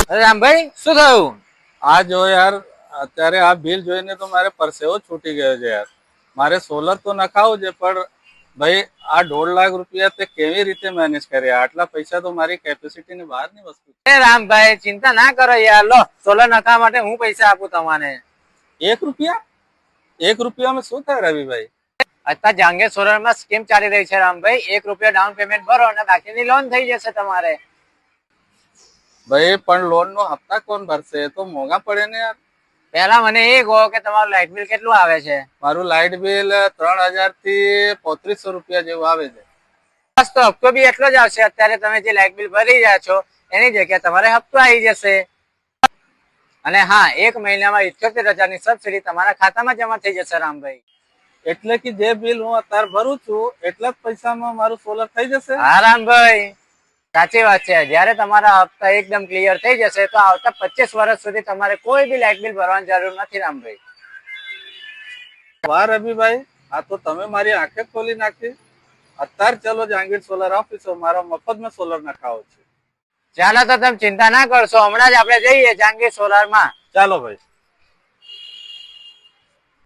અરે રામભાઈ શું થયું? આ જો યાર, અત્યારે આ બિલ જોઈને તો મારે પરસેવો છૂટી ગયો છે યાર. મારે સોલર તો નખાવું છે, પણ ભાઈ આ 1.5 લાખ રૂપિયા તે કેવી રીતે મેનેજ કર્યા? આટલા પૈસા તો મારી કેપેસિટી ની બહારની વસ્તુ છે. અરે રામભાઈ ચિંતા ના કરો યાર, લો સોલર નખાવા માટે હું પૈસા આપું તમને. 1 રૂપિયા? 1 રૂપિયામાં શું થાય રવિભાઈ? અત્યારે જહાંગીર સોલર માં સ્કીમ ચાલી રહી છે રામભાઈ, 1 રૂપિયા ડાઉન પેમેન્ટ ભરો અને બાકીની લોન થઈ જશે તમારે. ભાઈ પણ લોન નો હપ્તા કોણ ભરશે? એ તો મોંઘા પડે ને યાર. પેલા મને એ કહો કે તમારું લાઇટ બિલ કેટલું આવે છે? મારું લાઇટ બિલ 3000 થી 3500 રૂપિયા જેવું આવે છે. બસ તો હપ્તો બી એટલો જ આવશે. અત્યારે તમે જે લાઇટ બિલ ભરી રહ્યા છો એની જગ્યાએ તમારે હપ્તો આવી જશે. અને હા, 1 મહિનામાં 78,000 ની સબસિડી તમારા ખાતામાં જમા થઈ જશે રામભાઈ. એટલે કે જે બિલ હું અત્યારે ભરું છું એટલા જ પૈસામાં મારું સોલર થઈ જશે? હા રામભાઈ, સાચી વાત છે. જયારે તમારા હપ્તા એકદમ ક્લિયર થઈ જશે તો આવતા 25 વર્ષ સુધી તમારે કોઈ બી લાઇટ બિલ ભરવાની જરૂર નથી રામભાઈ. વાહ રવિભાઈ, આ તો તમે મારી આંખે ખોલી નાખી. અત્યારે ચલો જહાંગીર સોલર ઓફિસો, મારા મફતમાં સોલર નખાવો છે. ચાલો તો તમે ચિંતા ના કરશો, હમણાં જ આપણે જઈએ જહાંગીર સોલર માં. ચાલો ભાઈ.